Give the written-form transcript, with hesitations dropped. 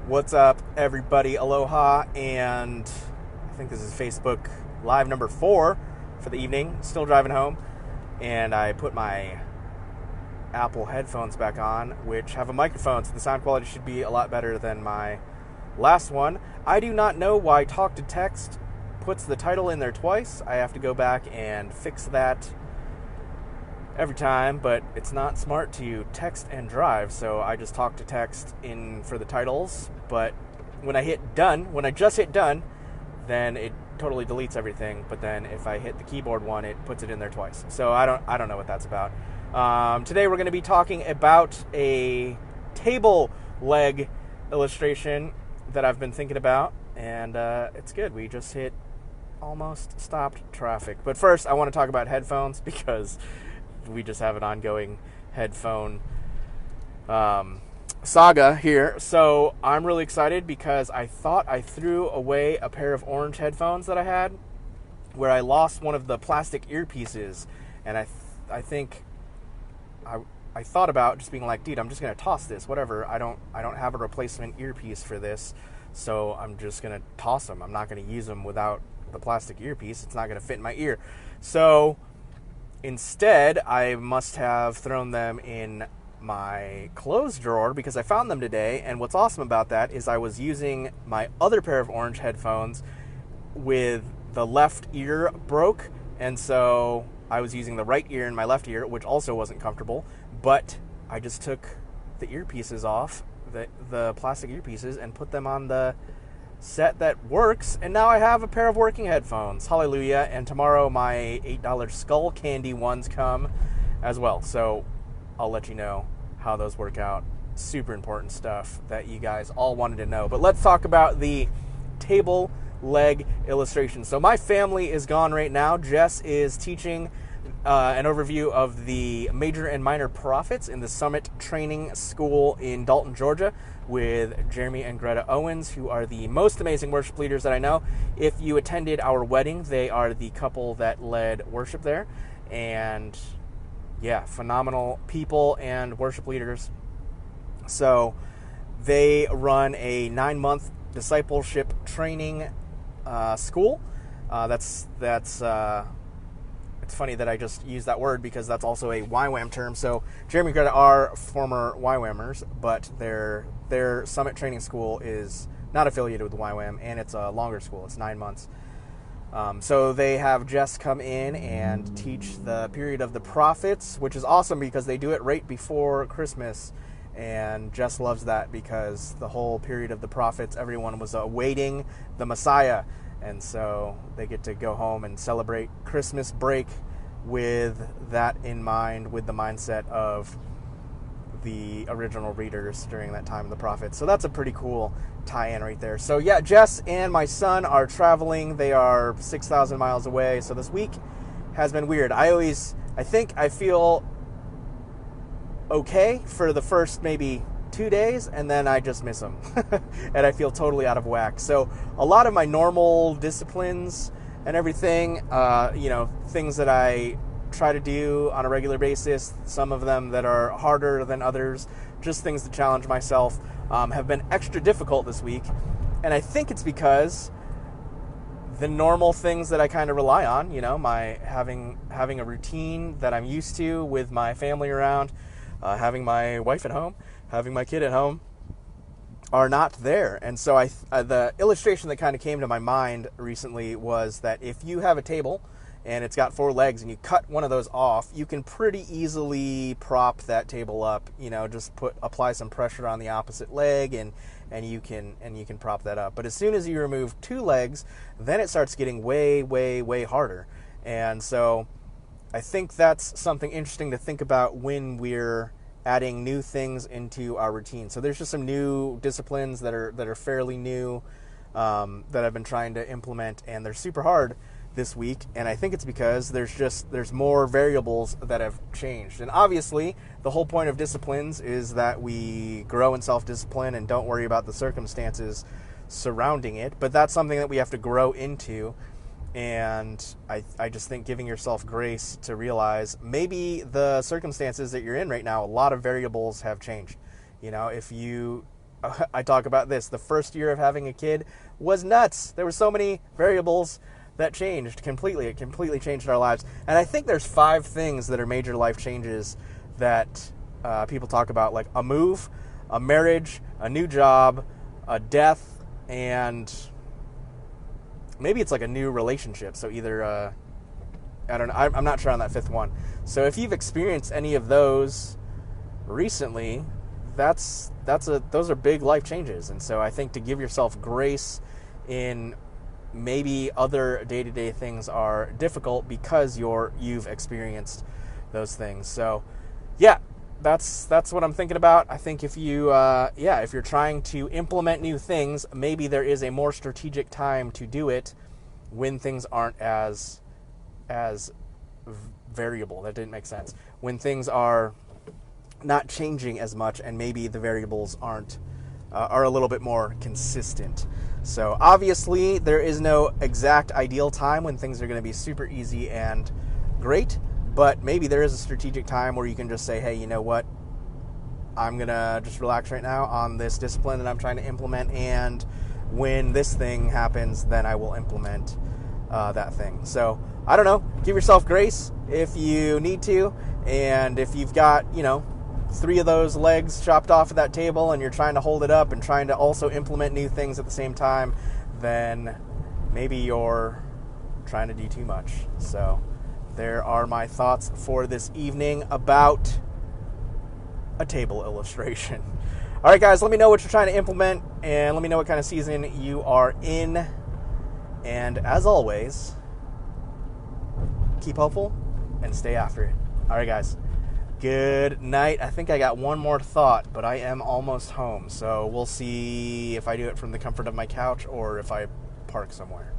What's up, everybody? Aloha, and I think this is Facebook Live number 4 for the evening. Still driving home, and I put my Apple headphones back on, which have a microphone, so the sound quality should be a lot better than my last one. I do not know why Talk to Text puts the title in there twice. I have to go back and fix that every time, but it's not smart to text and drive, so I just talk to text in for the titles. But when I just hit done, then it totally deletes everything. But then if I hit the keyboard one, it puts it in there twice. So I don't know what that's about. Today we're going to be talking about a table leg illustration that I've been thinking about, and it's good. We just hit almost stopped traffic. But first, I want to talk about headphones because we just have an ongoing headphone saga here. So I'm really excited because I thought I threw away a pair of orange headphones that I had, where I lost one of the plastic earpieces, and I think I thought about just being like, dude, I'm just gonna toss this. Whatever. I don't have a replacement earpiece for this, so I'm just gonna toss them. I'm not gonna use them without the plastic earpiece. It's not gonna fit in my ear. So instead, I must have thrown them in my clothes drawer because I found them today. And what's awesome about that is I was using my other pair of orange headphones with the left ear broke. And so I was using the right ear in my left ear, which also wasn't comfortable. But I just took the earpieces off, the plastic earpieces, and put them on the set that works, and now I have a pair of working headphones. Hallelujah. And tomorrow my $8 Skull Candy ones come as well, so I'll let you know how those work out. Super important stuff that you guys all wanted to know. But let's talk about the table leg illustration. So my family is gone right now. Jess is teaching an overview of the major and minor prophets in the Summit Training School in Dalton, Georgia, with Jeremy and Greta Owens, who are the most amazing worship leaders that I know. If you attended our wedding, they are the couple that led worship there. And yeah, phenomenal people and worship leaders. So they run a 9-month discipleship training school. It's funny that I just used that word because that's also a YWAM term. So Jeremy and Greta are former YWAMers, but their Summit Training School is not affiliated with YWAM, and it's a longer school. It's 9 months. So they have Jess come in and teach the period of the prophets, which is awesome because they do it right before Christmas. And Jess loves that because the whole period of the prophets, everyone was awaiting the Messiah. And so they get to go home and celebrate Christmas break with that in mind, with the mindset of the original readers during that time of the prophets. So that's a pretty cool tie-in right there. So yeah, Jess and my son are traveling. They are 6,000 miles away. So this week has been weird. I think I feel okay for the first maybe 2 days, and then I just miss them and I feel totally out of whack. So a lot of my normal disciplines and everything, things that I try to do on a regular basis, some of them that are harder than others, just things to challenge myself, have been extra difficult this week. And I think it's because the normal things that I kind of rely on, my having a routine that I'm used to with my family around, having my wife at home, having my kid at home, are not there. And so the illustration that kind of came to my mind recently was that if you have a table and it's got 4 legs and you cut one of those off, you can pretty easily prop that table up. Just apply some pressure on the opposite leg and you can prop that up. But as soon as you remove 2 legs, then it starts getting way, way, way harder. And so I think that's something interesting to think about when we're adding new things into our routine. So there's just some new disciplines that are fairly new that I've been trying to implement, and they're super hard this week. And I think it's because there's more variables that have changed. And obviously, the whole point of disciplines is that we grow in self-discipline and don't worry about the circumstances surrounding it. But that's something that we have to grow into. And I just think giving yourself grace to realize maybe the circumstances that you're in right now, a lot of variables have changed. If you I talk about this. The first year of having a kid was nuts. There were so many variables that changed completely. It completely changed our lives. And I think there's 5 things that are major life changes that people talk about, like a move, a marriage, a new job, a death, and maybe it's like a new relationship. So either, I don't know, I'm not sure on that 5th one. So if you've experienced any of those recently, those are big life changes. And so I think to give yourself grace in maybe other day-to-day things are difficult because you've experienced those things. So yeah, that's what I'm thinking about. I think if if you're trying to implement new things, maybe there is a more strategic time to do it when things aren't as variable. That didn't make sense. When things are not changing as much, and maybe the variables are a little bit more consistent. So obviously there is no exact ideal time when things are going to be super easy and great, but maybe there is a strategic time where you can just say, hey, you know what, I'm going to just relax right now on this discipline that I'm trying to implement, and when this thing happens, then I will implement that thing. So I don't know, give yourself grace if you need to, and if you've got 3 of those legs chopped off of that table and you're trying to hold it up and trying to also implement new things at the same time, then maybe you're trying to do too much. So there are my thoughts for this evening about a table illustration. All right, guys, let me know what you're trying to implement, and let me know what kind of season you are in. And as always, keep hopeful and stay after it. All right, guys. Good night. I think I got one more thought, but I am almost home. So we'll see if I do it from the comfort of my couch or if I park somewhere.